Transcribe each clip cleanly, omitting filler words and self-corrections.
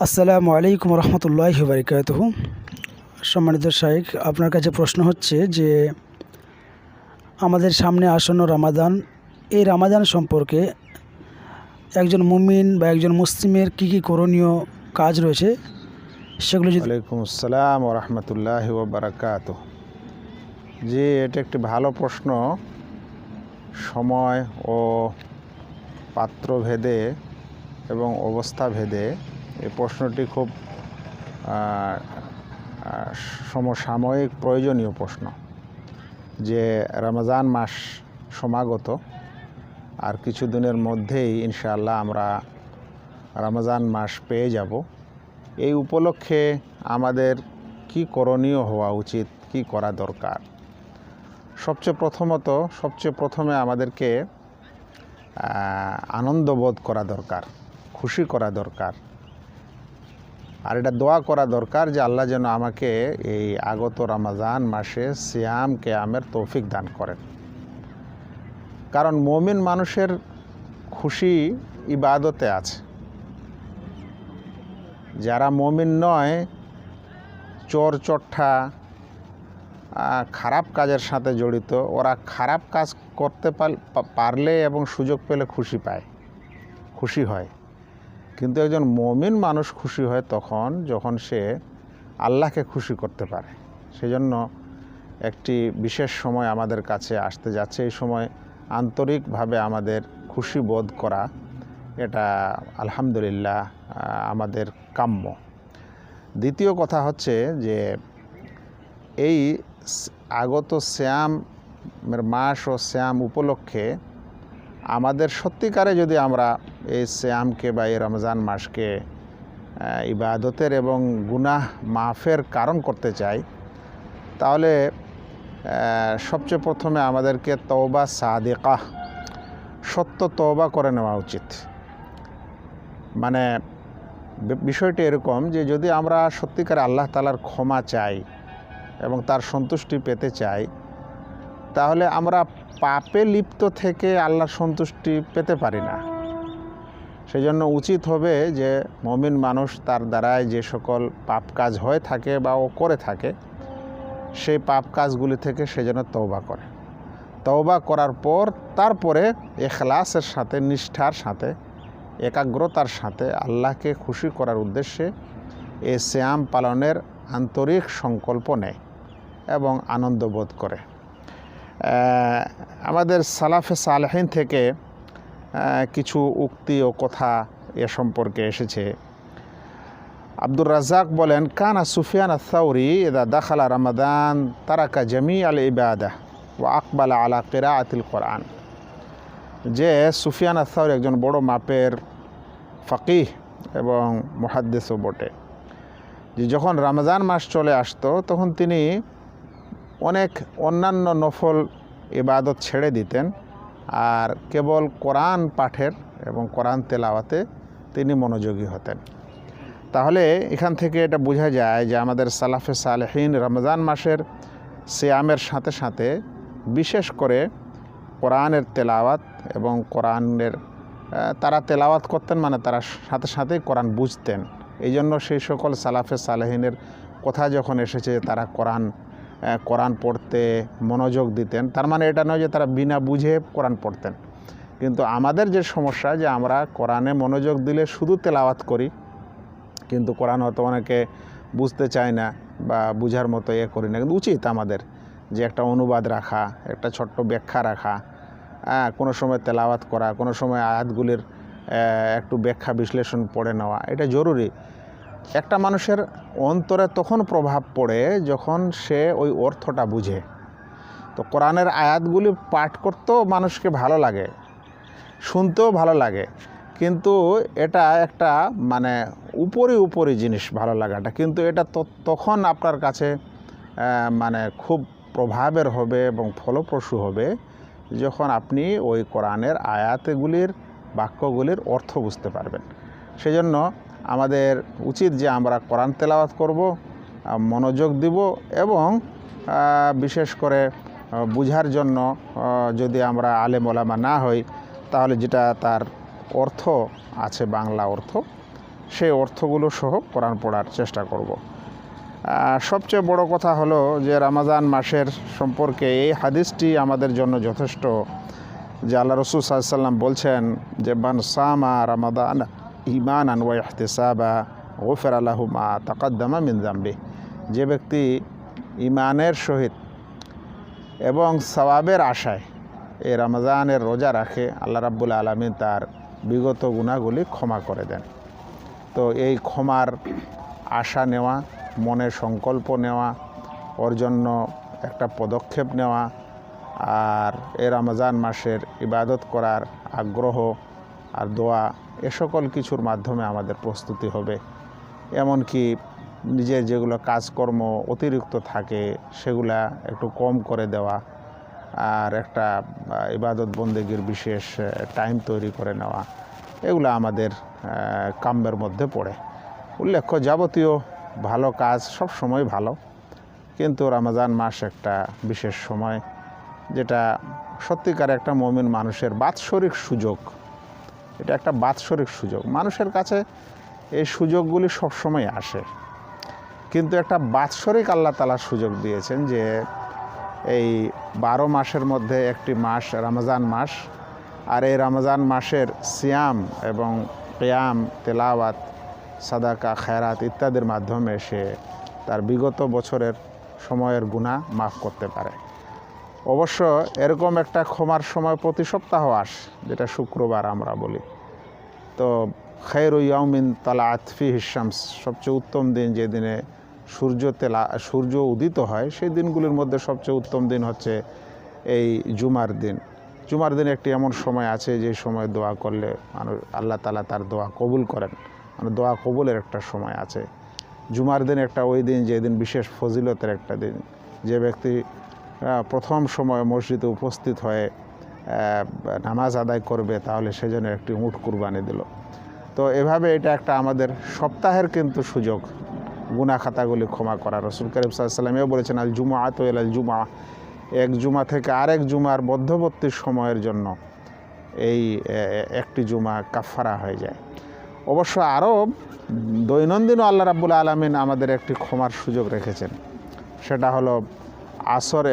আসসালামু আলাইকুম রহমতুল্লাহি বারাকাতুহু। সম্মানিত শাইখ, আপনার কাছে প্রশ্ন হচ্ছে যে আমাদের সামনে আসন্ন রামাদান, এই রামাদান সম্পর্কে একজন মুমিন বা একজন মুসলিমের কি করণীয় কাজ রয়েছে সেগুলো যদি। ওয়ালাইকুম আসসালাম রহমতুল্লাহি বারাকাতুহু। জি, এটা একটি ভালো প্রশ্ন। সময় ও পাত্রভেদে এবং অবস্থা ভেদে এই প্রশ্নটি খুব সমসাময়িক প্রয়োজনীয় প্রশ্ন। যে রমজান মাস সমাগত, আর কিছুদিনের মধ্যেই ইনশাআল্লাহ আমরা রমজান মাস পেয়ে যাব। এই উপলক্ষে আমাদের কি করণীয় হওয়া উচিত, কি করা দরকার? সবচেয়ে প্রথমে আমাদেরকে আনন্দবোধ করা দরকার, খুশি করা দরকার, আর এটা দোয়া করা দরকার যে আল্লাহ যেন আমাকে এই আগত রমজান মাসে সিয়াম কিয়ামের তৌফিক দান করেন। কারণ মুমিন মানুষের খুশি ইবাদতে আছে। যারা মুমিন নয়, চোর চট্টা খারাপ কাজের সাথে জড়িত, ওরা খারাপ কাজ করতে পারলে এবং সুযোগ পেলে খুশি হয়। কিন্তু একজন মুমিন মানুষ খুশি হয় যখন সে আল্লাহকে খুশি করতে পারে। সেজন্য একটি বিশেষ সময় আমাদের কাছে আসতে যাচ্ছে। এই সময় আন্তরিকভাবে আমাদের খুশি বোধ করা, এটা আলহামদুলিল্লাহ আমাদের কাম্য। দ্বিতীয় কথা হচ্ছে যে এই আগত সিয়ামের মাস ও সিয়াম উপলক্ষে আমাদের সত্যিকারে যদি আমরা এই সিয়ামকে বা এই রমজান মাসকে ইবাদতের এবং গুনাহ মাফের কারণ করতে চাই, তাহলে সবচেয়ে প্রথমে আমাদেরকে তওবা সাদিকা, সত্য তওবা করে নেওয়া উচিত। মানে বিষয়টি এরকম যে যদি আমরা সত্যিকারে আল্লাহ তাআলার ক্ষমা চাই এবং তার সন্তুষ্টি পেতে চাই, তাহলে আমরা পাপে লিপ্ত থেকে আল্লাহর সন্তুষ্টি পেতে পারি না। সেজন্য উচিত হবে যে মুমিন মানুষ তার দ্বারায় যে সকল পাপ কাজ হয়ে থাকে বা ও করে থাকে, সেই পাপ কাজগুলি থেকে সে যেন তওবা করে। তওবা করার পর তারপরে ইখলাসের সাথে, নিষ্ঠার সাথে, একাগ্রতার সাথে আল্লাহকে খুশি করার উদ্দেশ্যে এই সিয়াম পালনের আন্তরিক সংকল্প নেয় এবং আনন্দ বোধ করে। আমাদের সালাফে সালেহিন থেকে কিছু উক্তি ও কথা এ সম্পর্কে এসেছে। আব্দুর রাজ্জাক বলেন, কানা সুফিয়ান আস-সাউরি ইযা দাখালা রমাদান তারাকা জামি আল ইবাদাহ ওয়া আকবালা আলা কিরাআতিল কোরআন। যে সুফিয়ান আস-সাউরি একজন বড় মাপের ফাকিহ এবং মুহাদ্দিসও বটে। যে যখন রমজান মাস চলে আসতো তখন তিনি অনেক অন্যান্য নফল ইবাদত ছেড়ে দিতেন, আর কেবল কোরআন পাঠের এবং কোরআন তেলাওয়াতে তিনি মনোযোগী হতেন। তাহলে এখান থেকে এটা বোঝা যায় যে আমাদের সালাফে সালেহিন রমজান মাসের সিয়ামের সাথে সাথে বিশেষ করে কোরআনের তেলাওয়াত এবং কোরআনের তারা তেলাওয়াত করতেন, মানে তারা সাথে সাথেই কোরআন বুঝতেন। এই জন্য সেই সকল সালাফে সালেহিনের কথা যখন এসেছে তারা কোরআন পড়তে মনোযোগ দিতেন, তার মানে এটা নয় যে তারা বিনা বুঝে কোরআন পড়তেন। কিন্তু আমাদের যে সমস্যা, যে আমরা কোরআনে মনোযোগ দিলে শুধু তেলাওয়াত করি, কিন্তু কোরআন হয়তো অনেকে বুঝতে চায় না বা বুঝার মতো করি না। কিন্তু উচিত আমাদের যে একটা অনুবাদ রাখা, একটা ছোট্ট ব্যাখ্যা রাখা, কোনো সময় তেলাওয়াত করা, কোনো সময় আয়াতগুলির একটু ব্যাখ্যা বিশ্লেষণ পড়ে নেওয়া, এটা জরুরি। একটা মানুষের অন্তরে তখন প্রভাব পড়ে যখন সে ওই অর্থটা বুঝে। তো কোরআনের আয়াতগুলি পাঠ করতেও মানুষকে ভালো লাগে, শুনতেও ভালো লাগে, কিন্তু এটা একটা মানে উপরি জিনিস ভালো লাগাটা, কিন্তু এটা তখন আপনার কাছে মানে খুব প্রভাবের হবে এবং ফলপ্রসূ হবে যখন আপনি ওই কোরআনের আয়াতগুলির, বাক্যগুলির অর্থ বুঝতে পারবেন। সেজন্য আমাদের উচিত যে আমরা কোরআন তেলাওয়াত করব, মনোযোগ দিব এবং বিশেষ করে বুঝার জন্য যদি আমরা আলেম ওলামা না হই, তাহলে যেটা তার অর্থ আছে, বাংলা অর্থ, সেই অর্থগুলো সহ কোরআন পড়ার চেষ্টা করব। সবচেয়ে বড় কথা হলো যে রমজান মাসের সম্পর্কে এই হাদিসটি আমাদের জন্য যথেষ্ট, যে আল্লাহ রাসূল সাল্লাল্লাহু আলাইহি ওয়াসাল্লাম বলছেন যে মান সামা রমাদান ঈমানান ওয়া ইহতিসাবা গুফিরা লাহু মা তাকাদ্দামা মিন যামবি। যে ব্যক্তি ঈমানের সহিত এবং সওয়াবের আশায় এই রমজানের রোজা রাখে, আল্লাহ রাব্বুল আলামিন তার বিগত গুনাহগুলি ক্ষমা করে দেন। তো এই ক্ষমার আশা নেওয়া, মনে সংকল্প নেওয়া, ওর জন্য একটা পদক্ষেপ নেওয়া, আর এই রমজান মাসের ইবাদত করার আগ্রহ আর দোয়া, এ সকল কিছুর মাধ্যমে আমাদের প্রস্তুতি হবে। এমনকি নিজের যেগুলো কাজকর্ম অতিরিক্ত থাকে সেগুলা একটু কম করে দেওয়া, আর একটা ইবাদত বন্দেগীর বিশেষ টাইম তৈরি করে নেওয়া, এগুলো আমাদের কাম্যের মধ্যে পড়ে। উল্লেখ্য, যাবতীয় ভালো কাজ সব সময় ভালো, কিন্তু রমজান মাস একটা বিশেষ সময়, যেটা সত্যিকার একটা মুমিন মানুষের বাৎসরিক সুযোগ। এটা একটা বাৎসরিক সুযোগ। মানুষের কাছে এই সুযোগগুলি সবসময় আসে, কিন্তু একটা বাৎসরিক আল্লাহ তাআলা সুযোগ দিয়েছেন যে এই 12 মাসের মধ্যে একটি মাস রমজান মাস, আর এই রমজান মাসের সিয়াম এবং কিয়াম, তেলাওয়াত, সাদাকা, খায়রাত ইত্যাদির মাধ্যমে সে তার বিগত বছরের সময়ের গুনাহ মাফ করতে পারে। অবশ্য এরকম একটা ক্ষমার সময় প্রতি সপ্তাহ আসে, যেটা শুক্রবার আমরা বলি। তো খায়রু ইয়াউমিন তালাআত ফিহি শামস, সবচেয়ে উত্তম দিন যে দিনে সূর্য উদিত হয়, সেই দিনগুলির মধ্যে সবচেয়ে উত্তম দিন হচ্ছে এই জুমার দিন। জুমার দিন একটি এমন সময় আছে যে সময় দোয়া করলে আল্লাহ তাআলা তার দোয়া কবুল করেন, দোয়া কবুলের একটা সময় আছে। জুমার দিন একটা ওই দিন যেদিন বিশেষ ফজিলতের একটা দিন। যে ব্যক্তি প্রথম সময় মসজিদে উপস্থিত হয়ে নামাজ আদায় করবে, তাহলে সেজন্য একটি উট কুরবানি দিল। তো এভাবে এটা একটা আমাদের সপ্তাহের কিন্তু সুযোগ গুনাহ খাতাগুলি ক্ষমা করা। রাসূল কারীম সাল্লাল্লাহু আলাইহি ওয়াসাল্লাম বলেছেন, আল জুমআতু ইলাল জুমআ, এক জুমা থেকে আরেক জুমার মধ্যবর্তী সময়ের জন্য এই একটি জুমা কাফারা হয়ে যায়। অবশ্য আরও দৈনন্দিনও আল্লাহ রাব্বুল আলামিন আমাদের একটি ক্ষমার সুযোগ রেখেছেন, সেটা হলো আসর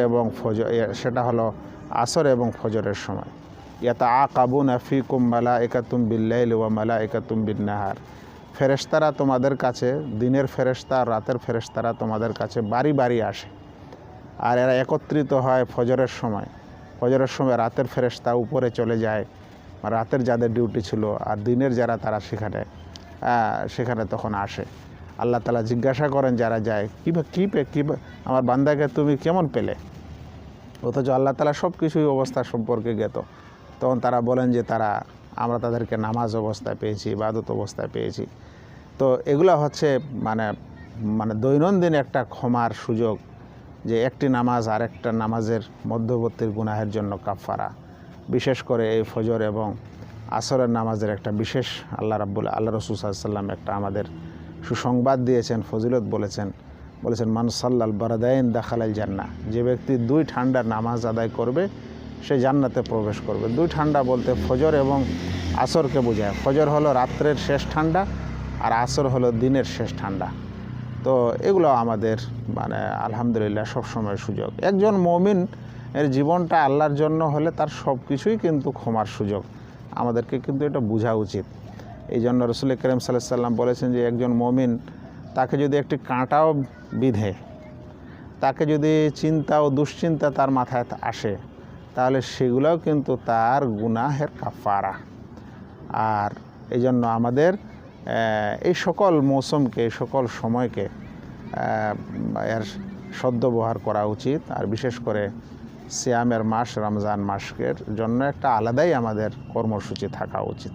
এবং ফজরের সময়। ইয়াতাআকাবুনা ফীকুম মালাইকাতুম বিল্লাইলি ওয়া মালাইকাতুম বিন্নাহার, ফেরেশতারা তোমাদের কাছে, দিনের ফেরেশতা আর রাতের ফেরেশতারা তোমাদের কাছে বাড়ি বাড়ি আসে, আর এরা একত্রিত হয় ফজরের সময়। ফজরের সময় রাতের ফেরেশতা উপরে চলে যায়, রাতের যাদের ডিউটি ছিল, আর দিনের যারা তারা সেখানে তখন আসে। আল্লাহ তাআলা জিজ্ঞাসা করেন যারা যায়, কী আমার বান্দাকে তুমি কেমন পেলে? অথচ আল্লাহ তাআলা সব কিছুই অবস্থা সম্পর্কে জ্ঞাত। তখন তারা বলেন যে আমরা তাদেরকে নামাজ অবস্থায় পেয়েছি, ইবাদত অবস্থায় পেয়েছি। তো এগুলো হচ্ছে মানে দৈনন্দিন একটা ক্ষমার সুযোগ, যে একটি নামাজ আর একটা নামাজের মধ্যবর্তীর গুনাহের জন্য কাফারা। বিশেষ করে এই ফজর এবং আসরের নামাজের একটা বিশেষ আল্লাহ রাসূল সাল্লাল্লাহু আলাইহি ওয়াসাল্লাম একটা আমাদের সুসংবাদ দিয়েছেন, ফজিলত বলেছেন মান সাল্লাল বারাদাইন দাখালাল জান্নাহ, যে ব্যক্তি 2 ঠান্ডার নামাজ আদায় করবে সে জান্নাতে প্রবেশ করবে। 2 ঠান্ডা বলতে ফজর এবং আসরকে বোঝায়। ফজর হলো রাত্রের শেষ ঠান্ডা, আর আসর হলো দিনের শেষ ঠান্ডা। তো এগুলো আমাদের আলহামদুলিল্লাহ সবসময় সুযোগ। একজন মুমিন এর জীবনটা আল্লাহর জন্য হলে তার সব কিছুই কিন্তু ক্ষমার সুযোগ। আমাদেরকে কিন্তু এটা বোঝা উচিত। এই জন্য রাসূল কারীম সাল্লাল্লাহু আলাইহি ওয়াসাল্লাম বলেছেন যে একজন মুমিন, তাকে যদি একটি কাঁটাও বিঁধে, তাকে যদি চিন্তা ও দুশ্চিন্তা তার মাথায় আসে, তাহলে সেগুলোও কিন্তু তার গুনাহের কাফারা। আর এই জন্য আমাদের এই সকল মৌসুমকে, এই সকল সময়কে এর সদ্ব্যবহার করা উচিত। আর বিশেষ করে সিয়ামের মাস রমজান মাসের জন্য একটা আলাদাই আমাদের কর্মসূচি থাকা উচিত।